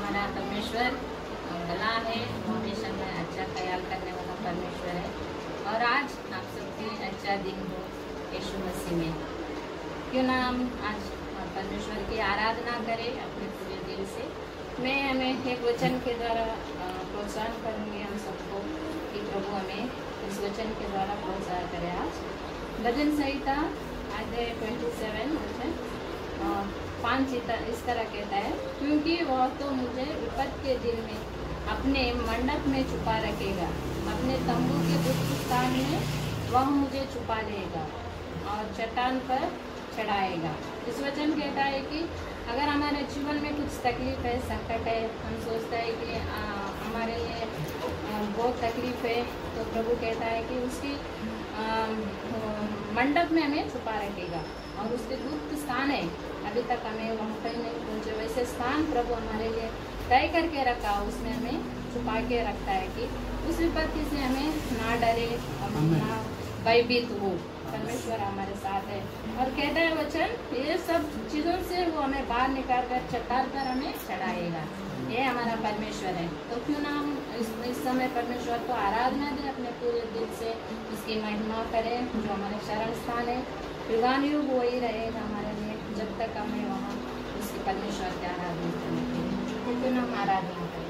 हमारा परमेश्वर भला है, हमेशा में अच्छा ख्याल करने वाला परमेश्वर है। और आज आप सबके अच्छा दिन हो यीशु मसीह में। क्यों ना हम आज परमेश्वर की आराधना करें अपने पूरे दिल से। मैं हमें एक वचन के द्वारा प्रोत्साहन करूँगी हम सबको कि प्रभु हमें इस वचन के द्वारा प्रोत्साहन करें। आज भजन संहिता अध्याय 27 वचन 5 इस तरह कहता है, क्योंकि वह तो मुझे विपद के दिन में अपने मंडप में छुपा रखेगा, अपने तंबू के गुप्त स्थान में वह मुझे छुपा लेगा और चट्टान पर चढ़ाएगा। इस वचन कहता है कि अगर हमारे जीवन में कुछ तकलीफ है, संकट है, हम सोचते हैं कि हमारे लिए बहुत तकलीफ है, तो प्रभु कहता है कि उसकी मंडप में हमें छुपा रखेगा और उसके गुप्त स्थान है, अभी तक हमें वहाँ कहीं नहीं पहुँचे, वैसे स्थान प्रभु हमारे लिए तय करके रखा, उसमें हमें छुपा के रखता है कि उस विपत्ति से हमें ना डरे और ना भयभीत हो। परमेश्वर हमारे साथ है और कहता है वचन, ये सब चीज़ों से वो हमें बाहर निकाल कर चट्टान पर हमें चढ़ाएगा। ये हमारा परमेश्वर है। तो क्यों ना हम इस समय परमेश्वर को आराधना दें, अपने पूरे दिल से उसकी महिमा करें, जो हमारे शरण स्थान है, युगान युग वही रहेगा हमारे लिए जब तक हमें वहाँ उसके परमेश्वर की आराधना करें। तो क्यों ना हम आराधना करें।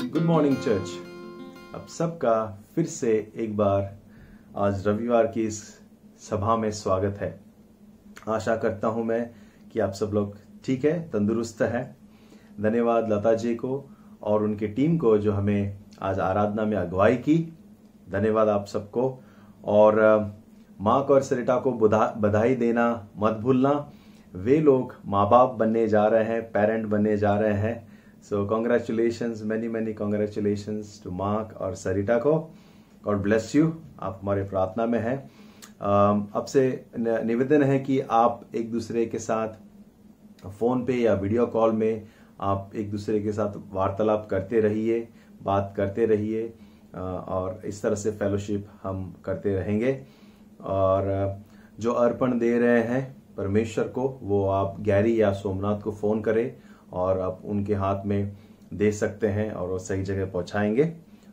Good morning church. अब सबका फिर से एक बार आज रविवार की इस सभा में स्वागत है। आशा करता हूं मैं कि आप सब लोग ठीक है, तंदुरुस्त है। धन्यवाद लता जी को और उनकी टीम को जो हमें आज आराधना में अगुवाई की। धन्यवाद आप सबको। और मार्क और सरिता को बधाई देना मत भूलना। वे लोग माँ बाप बनने जा रहे हैं, पेरेंट बनने जा रहे हैं। So congratulations, many congratulations to Mark और सरिता को। God bless you. आप हमारे प्रार्थना में हैं। अब से निवेदन है कि आप एक दूसरे के साथ फोन पे या वीडियो कॉल में आप एक दूसरे के साथ वार्तालाप करते रहिए, बात करते रहिए और इस तरह से फेलोशिप हम करते रहेंगे। और जो अर्पण दे रहे हैं परमेश्वर को, वो आप गैरी या सोमनाथ को फोन करें और आप उनके हाथ में दे सकते हैं और वो सही जगह पहुंचाएंगे।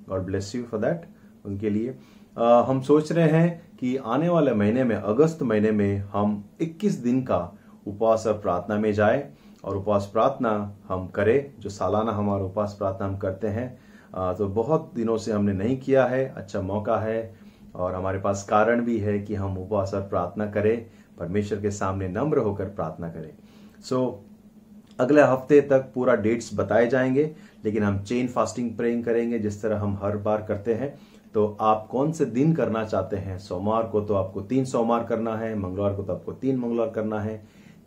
God bless you for that. उनके लिए हम सोच रहे हैं कि आने वाले महीने में, अगस्त महीने में, हम 21 दिन का उपवास और प्रार्थना में जाए और उपवास प्रार्थना हम करें। जो सालाना हमारा उपवास प्रार्थना हम करते हैं, तो बहुत दिनों से हमने नहीं किया है। अच्छा मौका है और हमारे पास कारण भी है कि हम उपवास और प्रार्थना करें, परमेश्वर के सामने नम्र होकर प्रार्थना करें। सो अगले हफ्ते तक पूरा डेट्स बताए जाएंगे, लेकिन हम चेन फास्टिंग प्रेइंग करेंगे जिस तरह हम हर बार करते हैं। तो आप कौन से दिन करना चाहते हैं? सोमवार को तो आपको 3 सोमवार करना है, मंगलवार को तो आपको 3 मंगलवार करना है।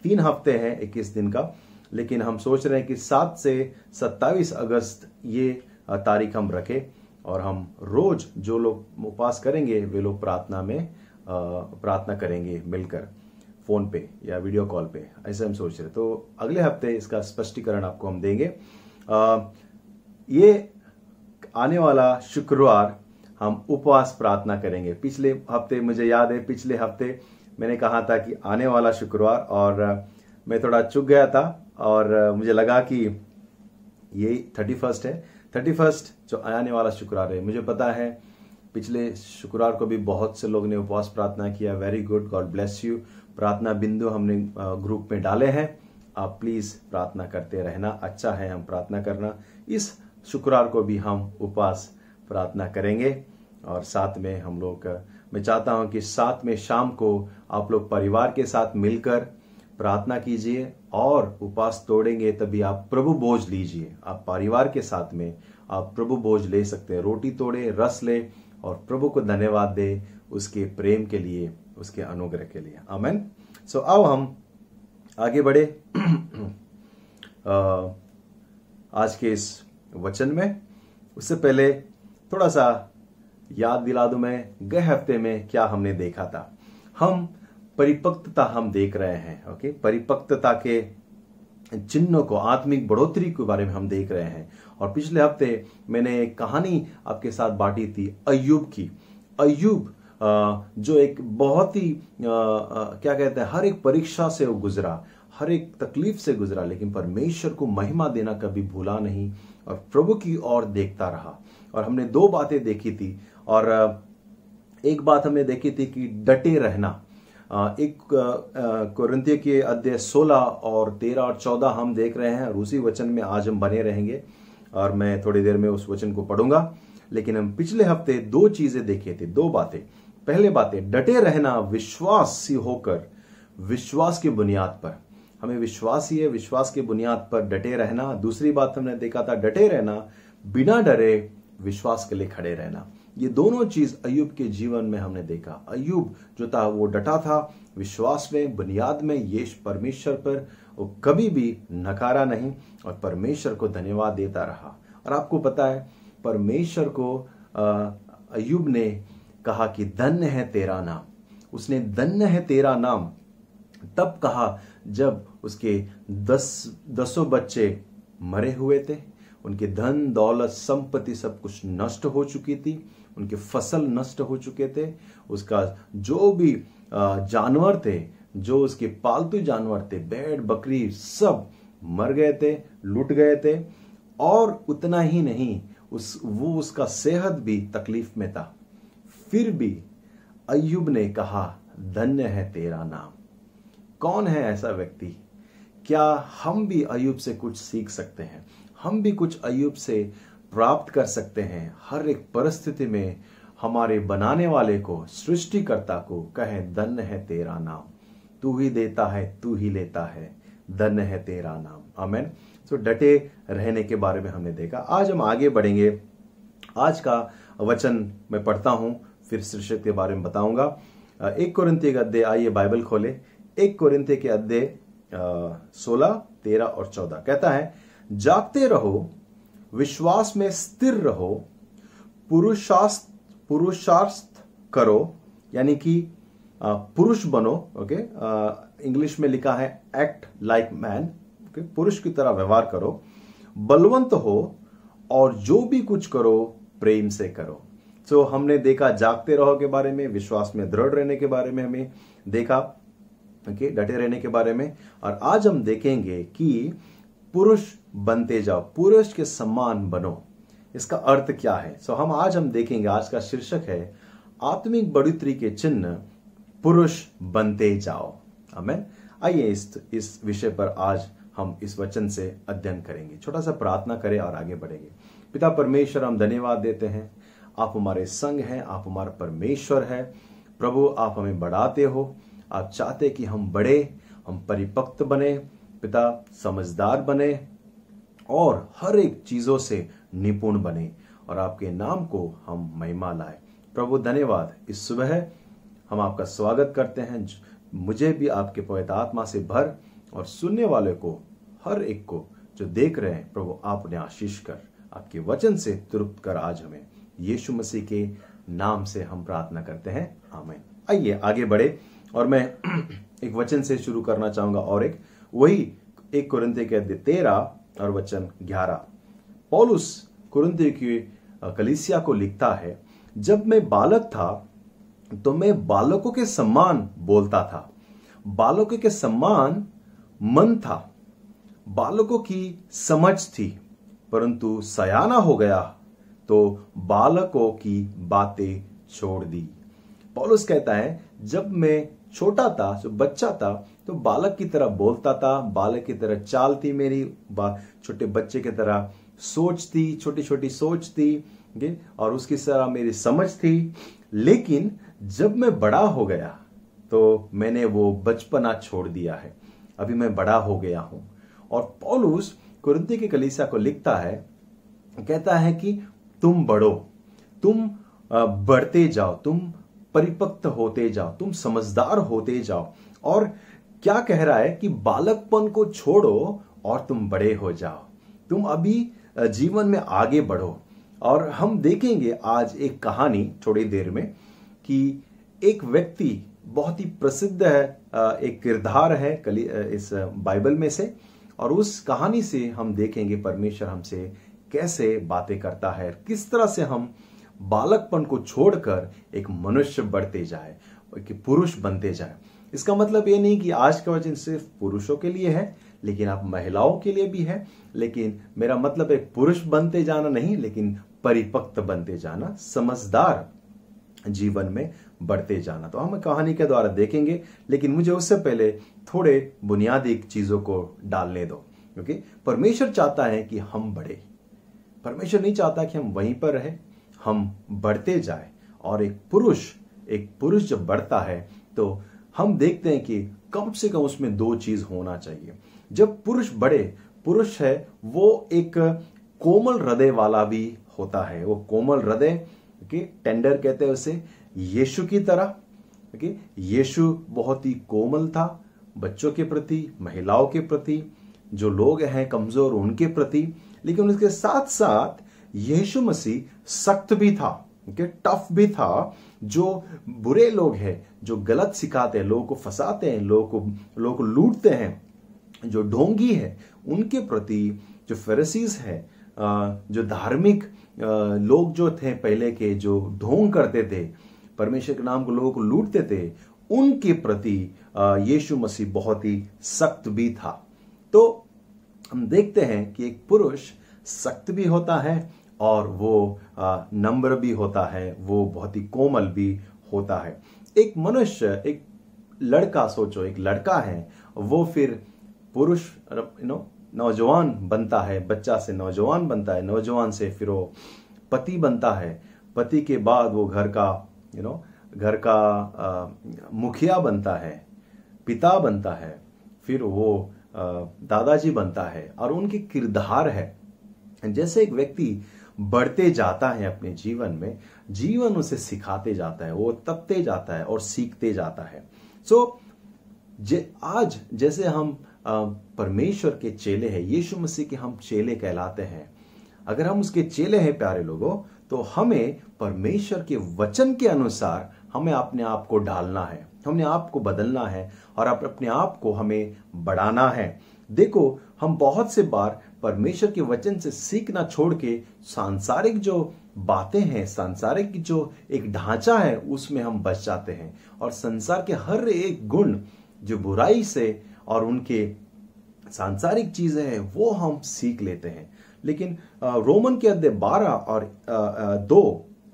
3 हफ्ते हैं 21 दिन का, लेकिन हम सोच रहे हैं कि 7 से 27 अगस्त ये तारीख हम रखें और हम रोज जो लोग उपवास करेंगे वे लोग प्रार्थना करेंगे मिलकर, फोन पे या वीडियो कॉल पे, ऐसे हम सोच रहे। तो अगले हफ्ते इसका स्पष्टीकरण आपको हम देंगे। ये आने वाला शुक्रवार हम उपवास प्रार्थना करेंगे। पिछले हफ्ते मुझे याद है, पिछले हफ्ते मैंने कहा था कि आने वाला शुक्रवार, और मैं थोड़ा चूक गया था और मुझे लगा कि ये 31 है। 31 जो आने वाला शुक्रवार है। मुझे पता है पिछले शुक्रवार को भी बहुत से लोग ने उपवास प्रार्थना किया। Very good, God bless you. प्रार्थना बिंदु हमने ग्रुप में डाले हैं, आप प्लीज प्रार्थना करते रहना। अच्छा है हम प्रार्थना करना। इस शुक्रवार को भी हम उपवास प्रार्थना करेंगे और साथ में हम लोग, मैं चाहता हूं कि साथ में शाम को आप लोग परिवार के साथ मिलकर प्रार्थना कीजिए और उपवास तोड़ेंगे तभी आप प्रभु भोज लीजिए। आप परिवार के साथ में आप प्रभु भोज ले सकते हैं। रोटी तोड़े, रस ले और प्रभु को धन्यवाद दे उसके प्रेम के लिए, उसके अनुग्रह के लिए। आमेन। सो आओ हम आगे बढ़े आज के इस वचन में। उससे पहले थोड़ा सा याद दिला दूं मैं, गए हफ्ते में क्या हमने देखा था। हम परिपक्वता हम देख रहे हैं। ओके, परिपक्वता के चिन्हों को, आत्मिक बढ़ोतरी के बारे में हम देख रहे हैं। और पिछले हफ्ते मैंने एक कहानी आपके साथ बांटी थी अय्यूब की। अय्यूब जो एक बहुत ही क्या कहते हैं, हर एक परीक्षा से वो गुजरा, हर एक तकलीफ से गुजरा, लेकिन परमेश्वर को महिमा देना कभी भूला नहीं और प्रभु की ओर देखता रहा। और हमने 2 बातें देखी थी, और एक बात हमने देखी थी कि डटे रहना। एक कोरिन्थियों के अध्याय 16 और 13 और 14 हम देख रहे हैं और उसी वचन में आज हम बने रहेंगे और मैं थोड़ी देर में उस वचन को पढ़ूंगा। लेकिन हम पिछले हफ्ते 2 चीजें देखे थे, 2 बातें। पहले बातें, डटे रहना विश्वासी होकर, विश्वास की बुनियाद पर। हमें विश्वास ही है, विश्वास की बुनियाद पर डटे रहना। दूसरी बात हमने देखा था, डटे रहना बिना डरे विश्वास के लिए खड़े रहना। ये दोनों चीज अय्यूब के जीवन में हमने देखा। अय्यूब जो था वो डटा था विश्वास में, बुनियाद में, यीशु परमेश्वर पर वो कभी भी नकारा नहीं और परमेश्वर को धन्यवाद देता रहा। और आपको पता है परमेश्वर को अय्यूब ने कहा कि धन्य है तेरा नाम। उसने धन्य है तेरा नाम तब कहा जब उसके 10 बच्चे मरे हुए थे, उनके धन दौलत संपत्ति सब कुछ नष्ट हो चुकी थी, उनके फसल नष्ट हो चुके थे, उसका जो भी जानवर थे, जो उसके पालतू जानवर थे, भेड़ बकरी सब मर गए थे, लुट गए थे। और उतना ही नहीं, उसका सेहत भी तकलीफ में था। फिर भी अय्यूब ने कहा धन्य है तेरा नाम। कौन है ऐसा व्यक्ति? क्या हम भी अय्यूब से कुछ सीख सकते हैं? हम भी कुछ अय्यूब से प्राप्त कर सकते हैं। हर एक परिस्थिति में हमारे बनाने वाले को, सृष्टिकर्ता को कहें, धन्य है तेरा नाम, तू ही देता है, तू ही लेता है, धन्य है तेरा नाम। आमीन। तो डटे रहने के बारे में हमने देखा। आज हम आगे बढ़ेंगे। आज का वचन मैं पढ़ता हूं, फिर शीर्षक के बारे में बताऊंगा। 1 कोरिन्थियों के अध्याय, आइए बाइबल खोले। 1 कोरिन्थियों के अध्याय 16, 13 और 14 कहता है, जागते रहो, विश्वास में स्थिर रहो, पुरुषार्थ करो, यानी कि पुरुष बनो। ओके, इंग्लिश में लिखा है एक्ट लाइक मैन। ओके, पुरुष की तरह व्यवहार करो, बलवंत हो, और जो भी कुछ करो प्रेम से करो। तो हमने देखा जागते रहो के बारे में, विश्वास में दृढ़ रहने के बारे में हमें देखा, ओके, डटे रहने के बारे में। और आज हम देखेंगे कि पुरुष बनते जाओ, पुरुष के समान बनो। इसका अर्थ क्या है? आज हम देखेंगे, आज का शीर्षक है आत्मिक बढ़ोतरी के चिन्ह, पुरुष बनते जाओ। आमीन। आइए इस विषय पर आज हम इस वचन से अध्ययन करेंगे। छोटा सा प्रार्थना करें और आगे बढ़ेंगे। पिता परमेश्वर, हम धन्यवाद देते हैं, आप हमारे संग हैं, आप हमारा परमेश्वर है। प्रभु, आप हमें बढ़ाते हो, आप चाहते कि हम बढ़े, हम परिपक्व बने, पिता समझदार बने और हर एक चीजों से निपुण बने और आपके नाम को हम महिमा लाए। प्रभु धन्यवाद, इस सुबह हम आपका स्वागत करते हैं। मुझे भी आपके पवित्र आत्मा से भर और सुनने वाले को, हर एक को जो देख रहे हैं, प्रभु आपने आशीष कर, आपके वचन से तृप्त कर आज हमें। यीशु मसीह के नाम से हम प्रार्थना करते हैं, आमीन। आइए आगे बढ़े और मैं एक वचन से शुरू करना चाहूंगा, और एक वही 1 कोरिन्थियों के अध्याय 13 और वचन 11। पौलुस कोरिन्थियों की कलीसिया को लिखता है, जब मैं बालक था तो मैं बालकों के समान बोलता था, बालकों के समान मन था, बालकों की समझ थी, परंतु सयाना हो गया तो बालकों की बातें छोड़ दी। पौलुस कहता है, जब मैं छोटा था, जो बच्चा था, तो बालक की तरह बोलता था, बालक की तरह चाल थी मेरी, छोटे बच्चे की तरह सोच थी, छोटी छोटी सोच थी, और उसकी तरह मेरी समझ थी। लेकिन जब मैं बड़ा हो गया तो मैंने वो बचपना छोड़ दिया है, अभी मैं बड़ा हो गया हूं। और पौलुस कोरिन्थियों की कलीसिया को लिखता है, कहता है कि तुम बढ़ो, तुम बढ़ते जाओ, तुम परिपक्व होते जाओ, तुम समझदार होते जाओ। और क्या कह रहा है कि बालकपन को छोड़ो और तुम बड़े हो जाओ, तुम अभी जीवन में आगे बढ़ो। और हम देखेंगे आज एक कहानी थोड़ी देर में कि एक व्यक्ति बहुत ही प्रसिद्ध है, एक किरदार है इस बाइबल में से, और उस कहानी से हम देखेंगे परमेश्वर हमसे कैसे बातें करता है, किस तरह से हम बालकपन को छोड़कर एक मनुष्य बढ़ते जाए, एक पुरुष बनते जाए। इसका मतलब ये नहीं कि आज का वचन सिर्फ पुरुषों के लिए है, लेकिन आप महिलाओं के लिए भी है। लेकिन मेरा मतलब एक पुरुष बनते जाना नहीं, लेकिन परिपक्व बनते जाना, समझदार जीवन में बढ़ते जाना। तो हम कहानी के द्वारा देखेंगे, लेकिन मुझे उससे पहले थोड़े बुनियादी चीजों को डालने दो, क्योंकि परमेश्वर चाहता है कि हम बढ़े। परमेश्वर नहीं चाहता कि हम वहीं पर रहे, हम बढ़ते जाए। और एक पुरुष जब बढ़ता है तो हम देखते हैं कि कम से कम उसमें 2 चीज होना चाहिए। जब पुरुष बढ़े, पुरुष है वो एक कोमल हृदय वाला भी होता है। वो कोमल हृदय के टेंडर कहते हैं उसे, यीशु की तरह। यीशु बहुत ही कोमल था बच्चों के प्रति, महिलाओं के प्रति, जो लोग हैं कमजोर उनके प्रति। लेकिन उसके साथ साथ यीशु मसीह सख्त भी था, टफ भी था। जो बुरे लोग हैं, जो गलत सिखाते हैं, लोगों को फंसाते हैं, लोगों को लूटते हैं, जो ढोंगी है, उनके प्रति, जो फरीसीज है, जो धार्मिक लोग जो थे पहले के, जो ढोंग करते थे, परमेश्वर के नाम को लोगों को लूटते थे, उनके प्रति यीशु मसीह बहुत ही सख्त भी था। तो हम देखते हैं कि एक पुरुष सख्त भी होता है और वो नम्र भी होता है, वो बहुत ही कोमल भी होता है। एक मनुष्य, एक लड़का, सोचो एक लड़का है, वो फिर पुरुष नौजवान बनता है, बच्चा से नौजवान बनता है, नौजवान से फिर वो पति बनता है, पति के बाद वो घर का मुखिया बनता है, पिता बनता है, फिर वो दादाजी बनता है। और उनके किरदार है, जैसे एक व्यक्ति बढ़ते जाता है अपने जीवन में, जीवन उसे सिखाते जाता है, वो तपते जाता है और सीखते जाता है। आज जैसे हम परमेश्वर के चेले हैं, यीशु मसीह के हम चेले कहलाते हैं। अगर हम उसके चेले हैं प्यारे लोगों, तो हमें परमेश्वर के वचन के अनुसार हमें अपने आप को ढालना है, हमने आप को बदलना है और अपने आप को हमें बढ़ाना है। देखो, हम बहुत से बार परमेश्वर के वचन से सीखना छोड़ के सांसारिक जो बातें हैं, सांसारिक जो एक ढांचा है, उसमें हम बच जाते हैं और संसार के हर एक गुण जो बुराई से और उनके सांसारिक चीजें हैं वो हम सीख लेते हैं। लेकिन रोमन के अध्याय 12 और 2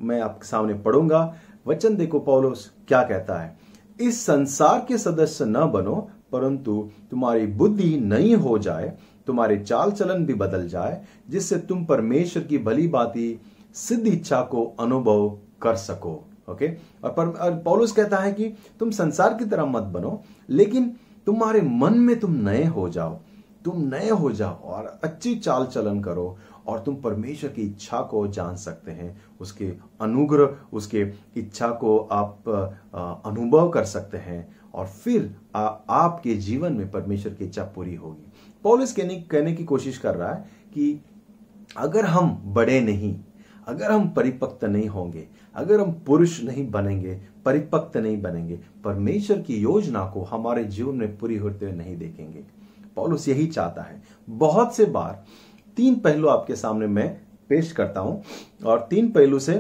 मैं आपके सामने पढ़ूंगा। वचन देखो, पौलुस क्या कहता है। इस संसार के सदस्य न बनो, परंतु तुम्हारी बुद्धि नई हो जाए, तुम्हारे चाल चलन भी बदल जाए, जिससे तुम परमेश्वर की भली भांति सिद्ध इच्छा को अनुभव कर सको। ओके, और पौलुस कहता है कि तुम संसार की तरह मत बनो, लेकिन तुम्हारे मन में तुम नए हो जाओ, तुम नए हो जाओ और अच्छी चाल चलन करो और तुम परमेश्वर की इच्छा को जान सकते हैं, उसके अनुग्रह, उसके इच्छा को आप अनुभव कर सकते हैं और फिर आपके जीवन में परमेश्वर की इच्छा पूरी होगी। पौलुस कहने की कोशिश कर रहा है कि अगर हम बड़े नहीं, अगर हम परिपक्व नहीं होंगे, अगर हम पुरुष नहीं बनेंगे, परिपक्व नहीं बनेंगे, परमेश्वर की योजना को हमारे जीवन में पूरी होते हुए नहीं देखेंगे। पौलुस यही चाहता है। बहुत से बार 3 पहलू आपके सामने मैं पेश करता हूं और 3 पहलू से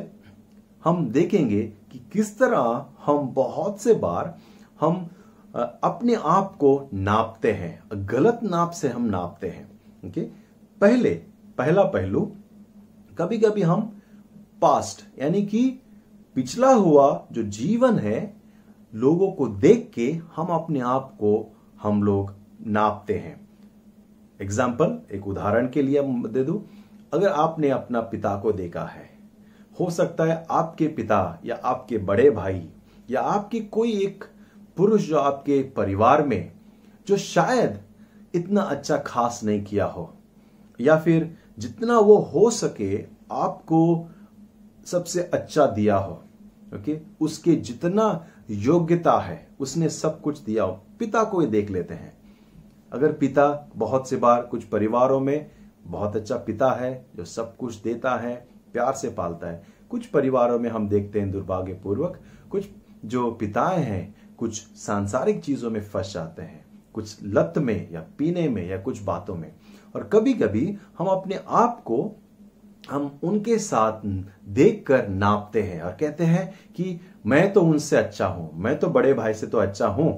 हम देखेंगे कि किस तरह हम बहुत से बार हम अपने आप को नापते हैं, गलत नाप से हम नापते हैं। ओके, पहला पहलू, कभी कभी हम पास्ट यानी कि पिछला हुआ जो जीवन है, लोगों को देख के हम अपने आप को हम लोग नापते हैं। एग्जाम्पल, एक उदाहरण के लिए दे दूं, अगर आपने अपना पिता को देखा है, हो सकता है आपके पिता या आपके बड़े भाई या आपके कोई एक पुरुष जो आपके परिवार में जो शायद इतना अच्छा खास नहीं किया हो, या फिर जितना वो हो सके आपको सबसे अच्छा दिया हो। ओके, उसके जितना योग्यता है उसने सब कुछ दिया हो। पिता को ही देख लेते हैं। अगर पिता, बहुत से बार कुछ परिवारों में बहुत अच्छा पिता है जो सब कुछ देता है, प्यार से पालता है। कुछ परिवारों में हम देखते हैं दुर्भाग्यपूर्वक कुछ जो पिताएं हैं कुछ सांसारिक चीजों में फंस जाते हैं, कुछ लत में या पीने में या कुछ बातों में। और कभी कभी हम अपने आप को हम उनके साथ देखकर नापते हैं और कहते हैं कि मैं तो उनसे अच्छा हूं, मैं तो बड़े भाई से तो अच्छा हूं।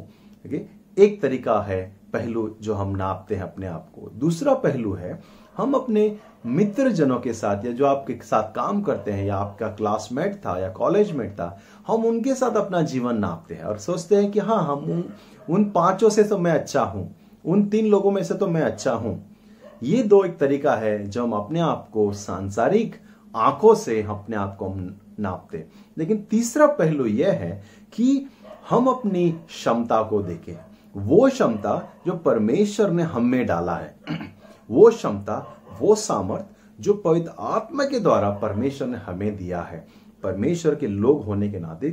एक तरीका है, पहलू जो हम नापते हैं अपने आप को। दूसरा पहलू है, हम अपने मित्र जनों के साथ या जो आपके साथ काम करते हैं या आपका क्लासमेट था या कॉलेजमेट था, हम उनके साथ अपना जीवन नापते हैं और सोचते हैं कि हाँ, हम उन 5 से तो मैं अच्छा हूं, उन 3 लोगों में से तो मैं अच्छा हूं। ये 2 एक तरीका है जो हम अपने आप को सांसारिक आंखों से अपने आप को नापते। लेकिन तीसरा पहलू यह है कि हम अपनी क्षमता को देखें, वो क्षमता जो परमेश्वर ने हम में डाला है, वो क्षमता, वो सामर्थ जो पवित्र आत्मा के द्वारा परमेश्वर ने हमें दिया है। परमेश्वर के लोग होने के नाते,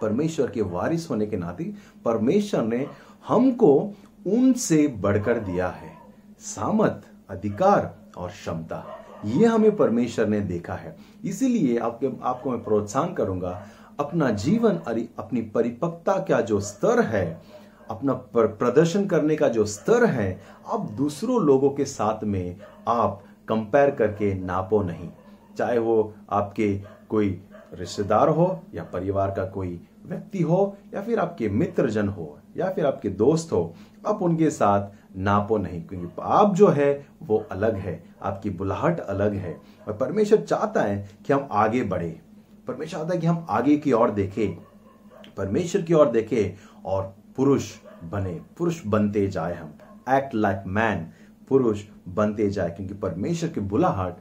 परमेश्वर के वारिस होने के नाते परमेश्वर ने हमको उनसे बढ़कर दिया है। सामर्थ, अधिकार और क्षमता, ये हमें परमेश्वर ने देखा है। इसीलिए आपको मैं प्रोत्साहन करूंगा, अपना जीवन, अपनी परिपक्वता का जो स्तर है, अपना प्रदर्शन करने का जो स्तर है, आप दूसरों लोगों के साथ में आप कंपेयर करके नापो नहीं। चाहे वो आपके कोई रिश्तेदार हो या परिवार का कोई व्यक्ति हो या फिर आपके मित्रजन हो या फिर आपके दोस्त हो, आप उनके साथ नापो नहीं, क्योंकि आप जो है वो अलग है, आपकी बुलाहट अलग है। और परमेश्वर चाहता है कि हम आगे बढ़े, परमेश्वर चाहता है कि हम आगे की ओर देखें, परमेश्वर की ओर देखें और पुरुष बनते जाए। हम एक्ट लाइक मैन, पुरुष बनते जाए, क्योंकि परमेश्वर की बुलाहट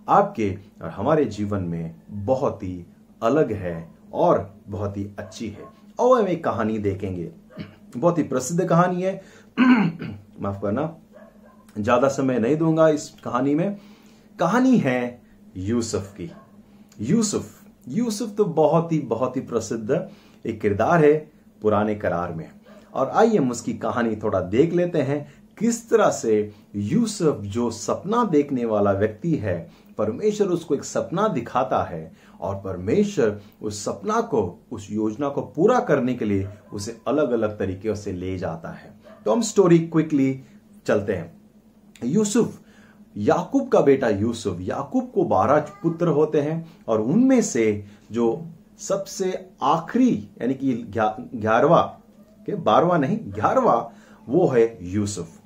आपके और हमारे जीवन में बहुत ही अलग है और बहुत ही अच्छी है। और हम एक कहानी देखेंगे, बहुत ही प्रसिद्ध कहानी है। माफ करना, ज्यादा समय नहीं दूंगा इस कहानी में। कहानी है यूसुफ की। यूसुफ तो बहुत ही प्रसिद्ध एक किरदार है पुराने करार में। और आइए हम उसकी कहानी थोड़ा देख लेते हैं, किस तरह से यूसुफ जो सपना देखने वाला व्यक्ति है, परमेश्वर उसको एक सपना दिखाता है और परमेश्वर उस सपना को, उस योजना को पूरा करने के लिए उसे अलग अलग तरीके से ले जाता है। तो हम स्टोरी क्विकली चलते हैं। यूसुफ, याकूब का बेटा यूसुफ, याकूब को 12 पुत्र होते हैं और उनमें से जो सबसे आखिरी यानी कि 11वां वो है यूसुफ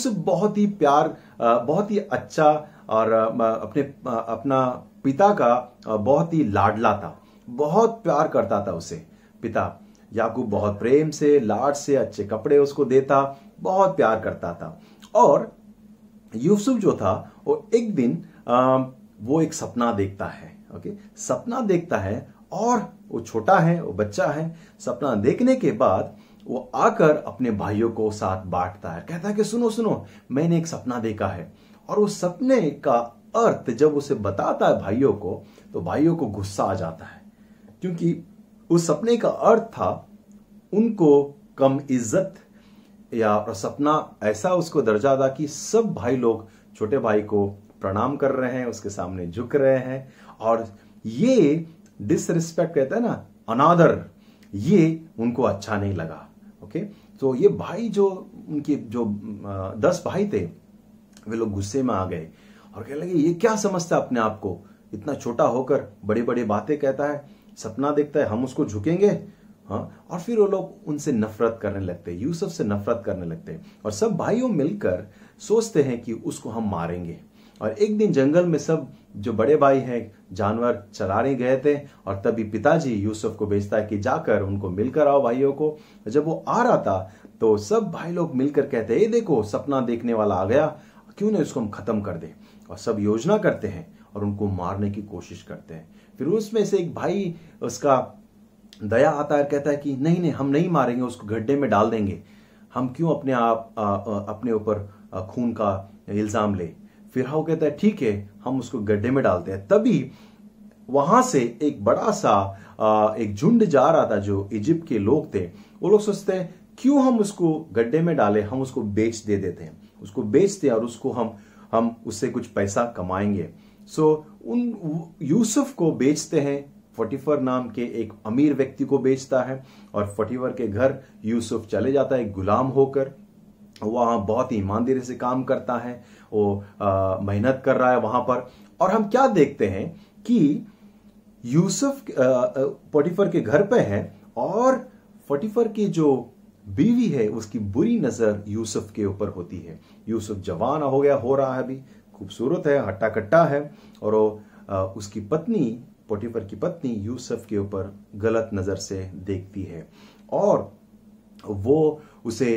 बहुत ही बहुत ही अच्छा और अपना पिता का बहुत ही लाडला था, बहुत प्यार करता था उसे। पिता याकूब बहुत प्रेम से, लाड से, अच्छे कपड़े उसको देता, बहुत प्यार करता था। और यूसुफ जो था वो एक दिन वो एक सपना देखता है। ओके, सपना देखता है और वो छोटा है, वो बच्चा है। सपना देखने के बाद वो आकर अपने भाइयों को साथ बांटता है, कहता है कि सुनो सुनो, मैंने एक सपना देखा है। और उस सपने का अर्थ जब उसे बताता है भाइयों को, तो भाइयों को गुस्सा आ जाता है, क्योंकि उस सपने का अर्थ था उनको कम इज्जत, या सपना ऐसा उसको दर्जा था कि सब भाई लोग छोटे भाई को प्रणाम कर रहे हैं, उसके सामने झुक रहे हैं। और ये डिसरिस्पेक्ट कहता है ना, अनादर, ये उनको अच्छा नहीं लगा। ओके, तो ये भाई जो उनके जो 10 भाई थे, वे लोग गुस्से में आ गए और कहने लगे, ये क्या समझता है अपने आप को, इतना छोटा होकर बड़ी बड़ी बातें कहता है, सपना देखता है, हम उसको झुकेंगे। हाँ, और फिर वो लोग उनसे नफरत करने लगते, यूसुफ से नफरत करने लगते और सब भाइयों मिलकर सोचते हैं कि उसको हम मारेंगे। और एक दिन जंगल में सब जो बड़े भाई हैं जानवर चराने गए थे और तभी पिताजी यूसुफ को भेजता है कि जाकर उनको मिलकर आओ भाइयों को। जब वो आ रहा था तो सब भाई लोग मिलकर कहते हैं, ये देखो सपना देखने वाला आ गया, क्यों नहीं उसको हम खत्म कर दे। और सब योजना करते हैं और उनको मारने की कोशिश करते हैं। फिर उसमें से एक भाई, उसका दया आता है, कहता है कि नहीं नहीं, हम नहीं मारेंगे, उसको गड्ढे में डाल देंगे, हम क्यों अपने ऊपर खून का इल्जाम ले। फिर वो कहता है ठीक है, हम उसको गड्ढे में डालते हैं। तभी वहां से एक बड़ा सा एक झुंड जा रहा था, जो इजिप्ट के लोग थे। वो लोग सोचते हैं क्यों हम उसको गड्ढे में डालें, हम उसको बेच दे देते हैं, उसको बेचते हैं और उसको हम उससे कुछ पैसा कमाएंगे। सो उन यूसुफ को बेचते हैं, फटीफर नाम के एक अमीर व्यक्ति को बेचता है और फटीफर के घर यूसुफ चले जाता है गुलाम होकर। वहां बहुत ही ईमानदारी से काम करता है, वो मेहनत कर रहा है वहां पर। और हम क्या देखते हैं कि यूसुफ फटीफर के घर पे है और फटीफर की जो बीवी है उसकी बुरी नजर यूसुफ के ऊपर होती है। यूसुफ जवान हो रहा है, अभी खूबसूरत है, हट्टा कट्टा है, और वो उसकी पत्नी, पोटीफर की पत्नी यूसुफ के ऊपर गलत नजर से देखती है और वो उसे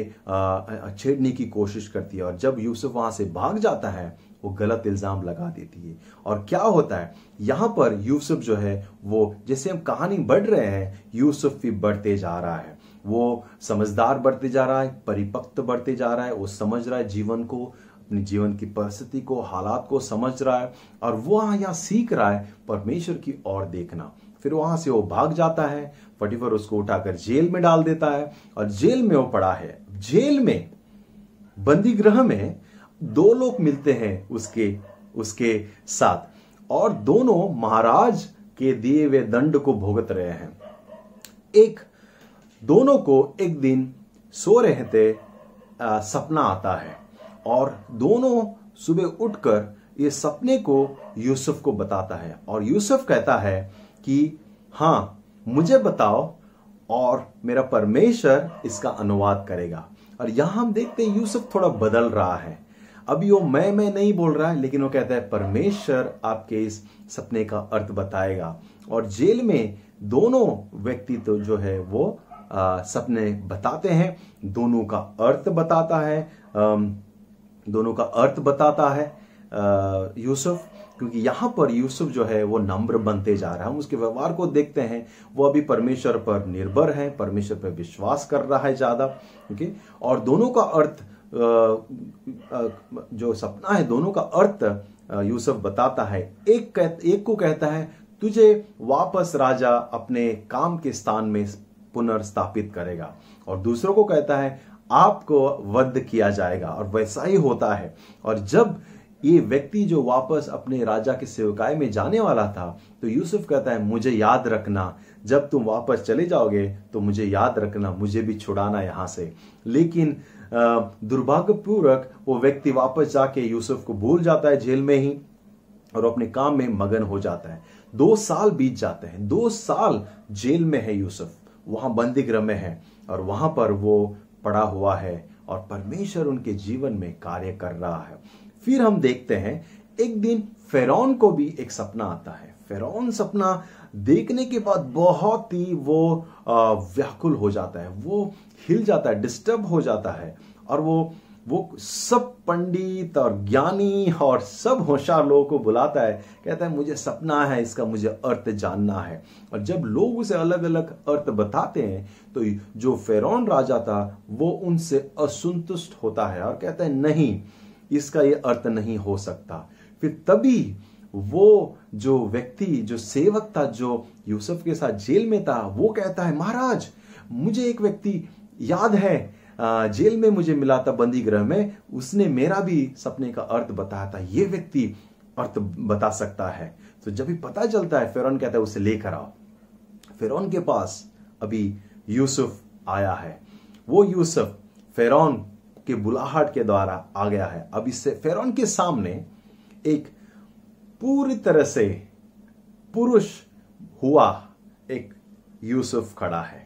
छेड़ने की कोशिश करती है। और जब यूसुफ वहां से भाग जाता है, वो गलत इल्जाम लगा देती है। और क्या होता है यहां पर, यूसुफ जो है वो, जैसे हम कहानी बढ़ रहे हैं, यूसुफ भी बढ़ते जा रहा है, वो समझदार बढ़ते जा रहा है, परिपक्व बढ़ते जा रहा है, वो समझ रहा है जीवन को, अपने जीवन की परिस्थिति को, हालात को समझ रहा है और वो यहाँ सीख रहा है परमेश्वर की ओर देखना। फिर वहां से वो भाग जाता है, फटीफर उसको उठाकर जेल में डाल देता है और जेल में वो पड़ा है। जेल में, बंदी गृह में 2 लोग मिलते हैं उसके साथ और दोनों महाराज के दिए हुए दंड को भुगत रहे हैं। दोनों को एक दिन सो रहे थे, सपना आता है और दोनों सुबह उठकर ये सपने को यूसुफ को बताता है और यूसुफ कहता है कि हाँ, मुझे बताओ और मेरा परमेश्वर इसका अनुवाद करेगा। और यहां हम देखते हैं यूसुफ थोड़ा बदल रहा है। अभी वो मैं नहीं बोल रहा है, लेकिन वो कहता है परमेश्वर आपके इस सपने का अर्थ बताएगा। और जेल में दोनों व्यक्ति तो जो है वो सपने बताते हैं, दोनों का अर्थ बताता है दोनों का अर्थ बताता है यूसुफ, क्योंकि यहां पर यूसुफ जो है वो नम्र बनते जा रहा है। हम उसके व्यवहार को देखते हैं, वो अभी परमेश्वर पर निर्भर है, परमेश्वर पर विश्वास कर रहा है ज्यादा। ओके, और दोनों का अर्थ जो सपना है, दोनों का अर्थ यूसुफ बताता है। एक को कहता है तुझे वापस राजा अपने काम के स्थान में पुनर्स्थापित करेगा, और दूसरों को कहता है आपको वध किया जाएगा, और वैसा ही होता है। और जब ये व्यक्ति जो वापस अपने राजा की सेवकाई में जाने वाला था, तो यूसुफ कहता है मुझे याद रखना, जब तुम वापस चले जाओगे तो मुझे याद रखना, मुझे भी छुड़ाना यहां से। लेकिन दुर्भाग्यपूर्वक वो व्यक्ति वापस जाके यूसुफ को भूल जाता है जेल में ही, और अपने काम में मगन हो जाता है। 2 साल बीत जाते हैं, 2 साल जेल में है यूसुफ, वहां बंदी गृह में है, और वहां पर वो पड़ा हुआ है, और परमेश्वर उनके जीवन में कार्य कर रहा है। फिर हम देखते हैं एक दिन फिरौन को भी एक सपना आता है। फिरौन सपना देखने के बाद बहुत ही वो व्याकुल हो जाता है, वो हिल जाता है, डिस्टर्ब हो जाता है, और वो सब पंडित और ज्ञानी और सब होशियार लोगों को बुलाता है, कहता है मुझे सपना है, इसका मुझे अर्थ जानना है। और जब लोग उसे अलग अलग अर्थ बताते हैं, तो जो फिरौन राजा था वो उनसे असंतुष्ट होता है और कहता है नहीं, इसका ये अर्थ नहीं हो सकता। फिर तभी वो जो व्यक्ति, जो सेवक था, जो यूसुफ के साथ जेल में था, वो कहता है महाराज मुझे एक व्यक्ति याद है, जेल में मुझे मिला था बंदी गृह में, उसने मेरा भी सपने का अर्थ बताया था, ये व्यक्ति अर्थ बता सकता है। तो जब भी पता चलता है, फिरौन कहता है उसे लेकर आओ। फिरौन के पास अभी यूसुफ आया है, वो यूसुफ फिरौन के बुलाहट के द्वारा आ गया है। अब इससे फिरौन के सामने एक पूरी तरह से पुरुष हुआ एक यूसुफ खड़ा है।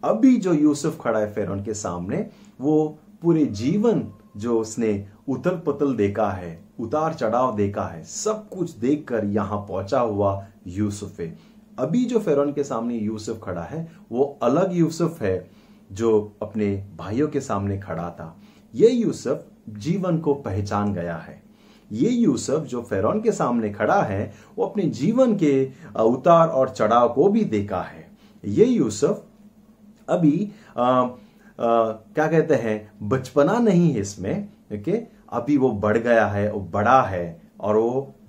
अभी जो यूसुफ खड़ा है फिरौन के सामने, वो पूरे जीवन जो उसने उथल पुथल देखा है, उतार चढ़ाव देखा है, सब कुछ देखकर यहां पहुंचा हुआ यूसुफ है। अभी जो फिरौन के सामने यूसुफ खड़ा है, वो अलग यूसुफ है जो अपने भाइयों के सामने खड़ा था। ये यूसुफ जीवन को पहचान गया है। ये यूसुफ जो फिरौन के सामने खड़ा है, वो अपने जीवन के उतार और चढ़ाव को भी देखा है। ये यूसुफ अभी क्या कहते हैं, बचपना नहीं है इसमें, ओके, अभी वो बढ़ गया है, वो बड़ा है, और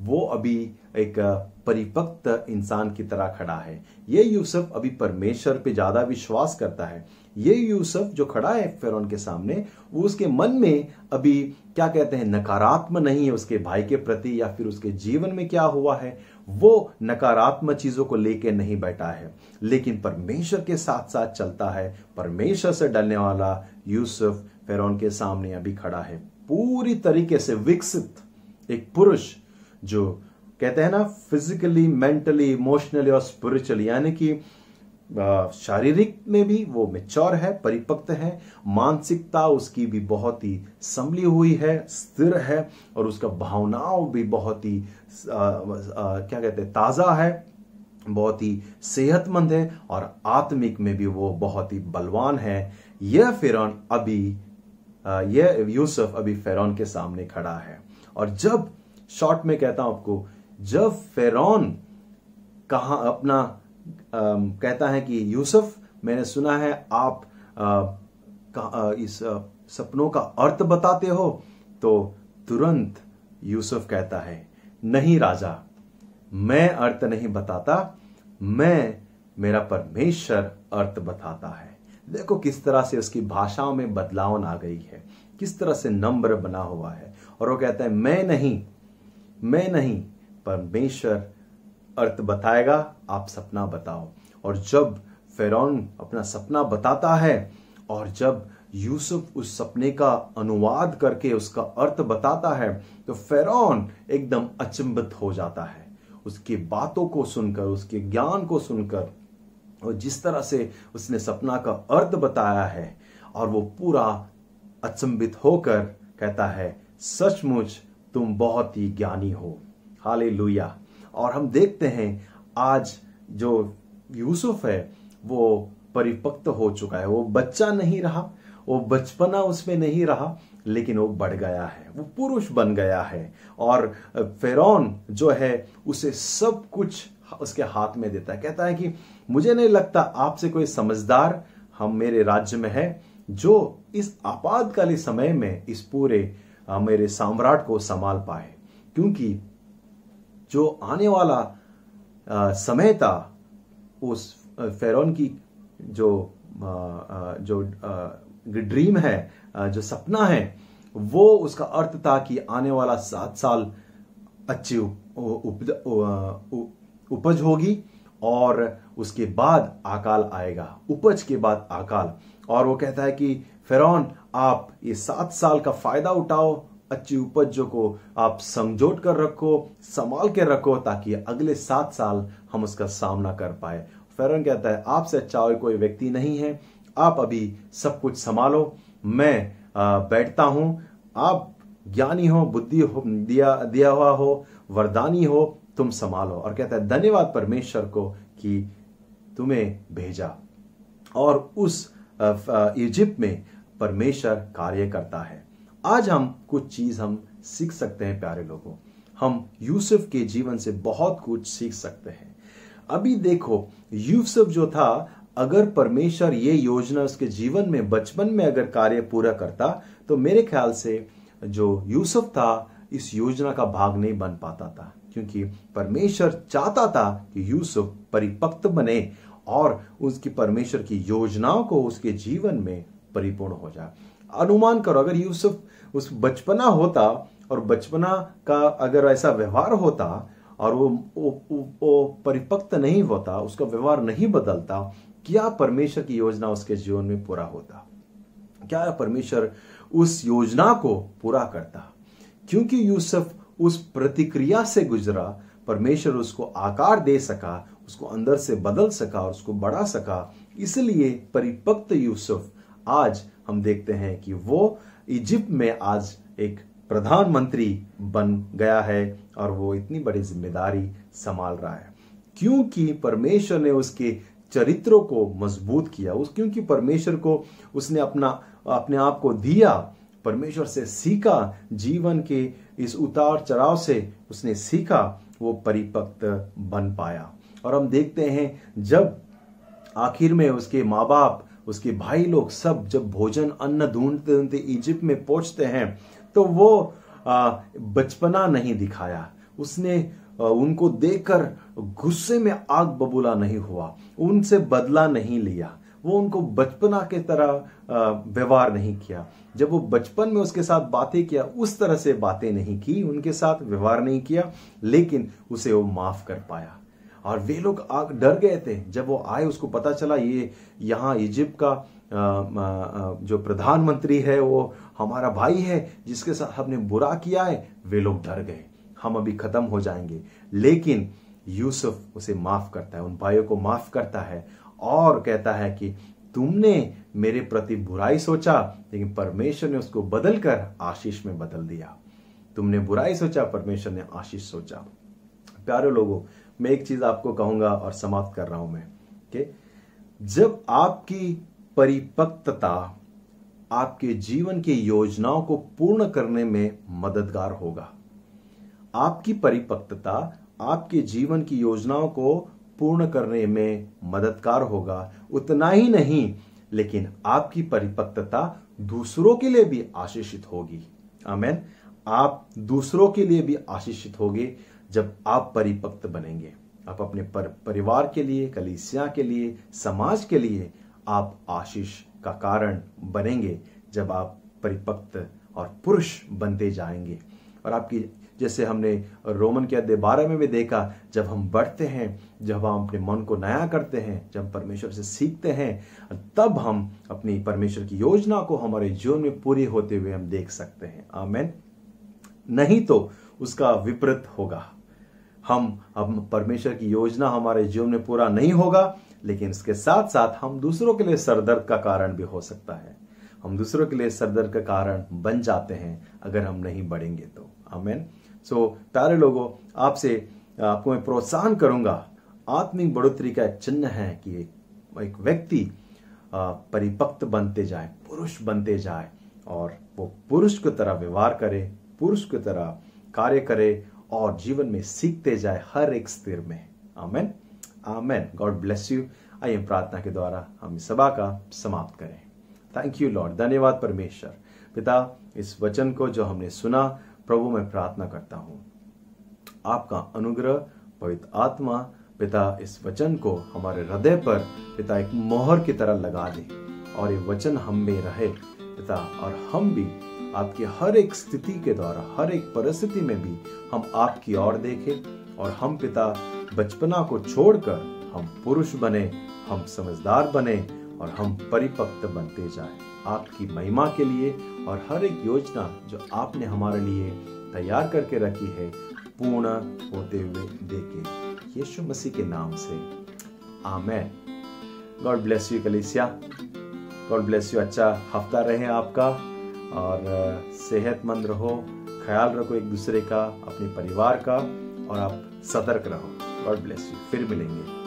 वो अभी एक परिपक्व इंसान की तरह खड़ा है। ये यूसुफ अभी परमेश्वर पे ज्यादा विश्वास करता है। ये यूसुफ जो खड़ा है फिरौन के सामने, वो उसके मन में अभी क्या कहते हैं, नकारात्मक नहीं है उसके भाई के प्रति, या फिर उसके जीवन में क्या हुआ है, वो नकारात्मक चीजों को लेके नहीं बैठा है, लेकिन परमेश्वर के साथ साथ चलता है। परमेश्वर से डरने वाला यूसुफ फिरौन के सामने अभी खड़ा है, पूरी तरीके से विकसित एक पुरुष, जो कहते हैं ना फिजिकली, मेंटली, इमोशनली और स्पिरिचुअली, यानी कि शारीरिक में भी वो मैच्योर है, परिपक्व है, मानसिकता उसकी भी बहुत ही संभली हुई है, स्थिर है, और उसका भावनाओं भी बहुत ही क्या कहते हैं, ताजा है, बहुत ही सेहतमंद है, और आत्मिक में भी वो बहुत ही बलवान है। यह फिरौन अभी यह यूसुफ अभी फिरौन के सामने खड़ा है। और जब शॉर्ट में कहता हूं आपको, जब फिरौन कहा अपना कहता है कि यूसुफ, मैंने सुना है आप इस सपनों का अर्थ बताते हो, तो तुरंत यूसुफ कहता है नहीं राजा, मैं अर्थ नहीं बताता, मेरा परमेश्वर अर्थ बताता है। देखो किस तरह से उसकी भाषाओं में बदलाव आ गई है, किस तरह से नम्र बना हुआ है। और वो कहता है मैं नहीं, परमेश्वर अर्थ बताएगा, आप सपना बताओ। और जब फिरौन अपना सपना बताता है, और जब यूसुफ उस सपने का अनुवाद करके उसका अर्थ बताता है, तो फिरौन एकदम अचंभित हो जाता है उसकी बातों को सुनकर, उसके ज्ञान को सुनकर, और जिस तरह से उसने सपना का अर्थ बताया है। और वो पूरा अचंभित होकर कहता है सचमुच तुम बहुत ही ज्ञानी हो। हालेलुया। और हम देखते हैं आज जो यूसुफ है वो परिपक्व हो चुका है, वो बच्चा नहीं रहा, वो बचपना उसमें नहीं रहा, लेकिन वो बढ़ गया है, वो पुरुष बन गया है। और फिरौन जो है उसे सब कुछ उसके हाथ में देता है। कहता है कि मुझे नहीं लगता आपसे कोई समझदार हम मेरे राज्य में है जो इस आपातकालीन समय में इस पूरे मेरे साम्राट को संभाल पाए, क्योंकि जो आने वाला समय था उस फिरौन की जो ड्रीम है, जो सपना है, वो उसका अर्थ था कि आने वाला 7 साल अच्छी उपज होगी और उसके बाद अकाल आएगा, उपज के बाद अकाल। और वो कहता है कि फिरौन आप ये 7 साल का फायदा उठाओ, अच्छी उपज को आप संजोट कर रखो, संभाल के रखो, ताकि अगले 7 साल हम उसका सामना कर पाए। फिरौन कहता है आपसे अच्छा कोई व्यक्ति नहीं है, आप अभी सब कुछ संभालो, मैं बैठता हूं, आप ज्ञानी हो, बुद्धि हो, दिया हुआ हो, वरदानी हो, तुम संभालो। और कहता है धन्यवाद परमेश्वर को कि तुम्हें भेजा। और उस इजिप्ट में परमेश्वर कार्य करता है। आज हम कुछ चीज हम सीख सकते हैं प्यारे लोगों, हम यूसुफ के जीवन से बहुत कुछ सीख सकते हैं। अभी देखो यूसुफ जो था, अगर परमेश्वर ये योजना उसके जीवन में बचपन में अगर कार्य पूरा करता तो मेरे ख्याल से जो यूसुफ था इस योजना का भाग नहीं बन पाता था, क्योंकि परमेश्वर चाहता था कि यूसुफ परिपक्व बने और उसकी परमेश्वर की योजनाओं को उसके जीवन में परिपूर्ण हो जाए। अनुमान करो अगर यूसुफ उस बचपना होता और बचपना का अगर ऐसा व्यवहार होता और वो परिपक्व नहीं होता, उसका व्यवहार नहीं बदलता, क्या परमेश्वर की योजना उसके जीवन में पूरा होता? क्या परमेश्वर उस योजना को पूरा करता? क्योंकि यूसुफ उस प्रतिक्रिया से गुजरा, परमेश्वर उसको आकार दे सका, उसको अंदर से बदल सका और उसको बढ़ा सका। इसलिए परिपक्व यूसुफ आज हम देखते हैं कि वो इजिप्ट में आज एक प्रधानमंत्री बन गया है और वो इतनी बड़ी जिम्मेदारी संभाल रहा है, क्योंकि परमेश्वर ने उसके चरित्रों को मजबूत किया, क्योंकि परमेश्वर को उसने अपने आप को दिया, परमेश्वर से सीखा, जीवन के इस उतार चढ़ाव से उसने सीखा, वो परिपक्व बन पाया। और हम देखते हैं जब आखिर में उसके माँ बाप, उसके भाई लोग सब जब भोजन अन्न ढूंढते ढूंढते इजिप्ट में पहुंचते हैं तो वो बचपना नहीं दिखाया, उसने उनको देखकर गुस्से में आग बबूला नहीं हुआ, उनसे बदला नहीं लिया, वो उनको बचपना के तरह व्यवहार नहीं किया। जब वो बचपन में उसके साथ बातें किया उस तरह से बातें नहीं की, उनके साथ व्यवहार नहीं किया, लेकिन उसे वो माफ कर पाया। और वे लोग डर गए थे जब वो आए, उसको पता चला ये यहाँ इजिप्ट का जो प्रधानमंत्री है वो हमारा भाई है जिसके साथ हमने बुरा किया है। वे लोग डर गए, हम अभी खत्म हो जाएंगे। लेकिन यूसुफ उसे माफ करता है, उन भाइयों को माफ करता है और कहता है कि तुमने मेरे प्रति बुराई सोचा, लेकिन परमेश्वर ने उसको बदलकर आशीष में बदल दिया। तुमने बुराई सोचा, परमेश्वर ने आशीष सोचा। प्यारे लोगों, मैं एक चीज आपको कहूंगा और समाप्त कर रहा हूं मैं कि जब आपकी परिपक्वता आपके जीवन की योजनाओं को पूर्ण करने में मददगार होगा, आपकी परिपक्वता आपके जीवन की योजनाओं को पूर्ण करने में मददगार होगा। उतना ही नहीं, लेकिन आपकी परिपक्वता दूसरों के लिए भी आशीषित होगी। आमीन। आप दूसरों के लिए भी आशीषित होगे जब आप परिपक्व बनेंगे। आप अपने परिवार के लिए, कलीसिया के लिए, समाज के लिए आप आशीष का कारण बनेंगे जब आप परिपक्व और पुरुष बनते जाएंगे। और आपकी, जैसे हमने रोमन के अध्याय 12 में भी देखा, जब हम बढ़ते हैं, जब हम अपने मन को नया करते हैं, जब परमेश्वर से सीखते हैं, तब हम अपनी परमेश्वर की योजना को हमारे जीवन में पूरी होते हुए हम देख सकते हैं। आमीन। नहीं तो उसका विपरीत होगा। हम परमेश्वर की योजना हमारे जीवन में पूरा नहीं होगा, लेकिन इसके साथ साथ हम दूसरों के लिए सरदर्द का कारण भी हो सकता है। हम दूसरों के लिए सरदर्द का कारण बन जाते हैं अगर हम नहीं बढ़ेंगे तो। आमीन। सो प्यारे लोगों, आपको मैं प्रोत्साहन करूंगा, आत्मिक बढ़ोतरी का एक चिन्ह है कि एक व्यक्ति परिपक्व बनते जाए, पुरुष बनते जाए और वो पुरुष की तरह व्यवहार करे, पुरुष की तरह कार्य करे और जीवन में सीखते जाए हर एक स्थिर में। Amen amen. God bless you. आइए प्रार्थना के द्वारा हम इस सभा का समाप्त करें। थैंक यू लॉर्ड, धन्यवाद परमेश्वर। पिता, इस वचन को जो हमने सुना, प्रभु मैं प्रार्थना करता हूं आपका अनुग्रह, पवित्र आत्मा पिता इस वचन को हमारे हृदय पर पिता एक मोहर की तरह लगा दे और ये वचन हम में रहे पिता, और हम भी आपकी हर एक स्थिति के द्वारा, हर एक परिस्थिति में भी हम आपकी ओर देखें और हम पिता बचपना को छोड़कर हम पुरुष बने, हम समझदार बने और हम परिपक्व बनते जाए आपकी महिमा के लिए, और हर एक योजना जो आपने हमारे लिए तैयार करके रखी है पूर्ण होते हुए देखें, यीशु मसीह के नाम से आमेन। गॉड ब्लेस यू कलीसिया, गॉड ब्लेस यू। अच्छा हफ्ता रहे आपका और सेहतमंद रहो, ख्याल रखो एक दूसरे का, अपने परिवार का, और आप सतर्क रहो। God bless you. फिर मिलेंगे।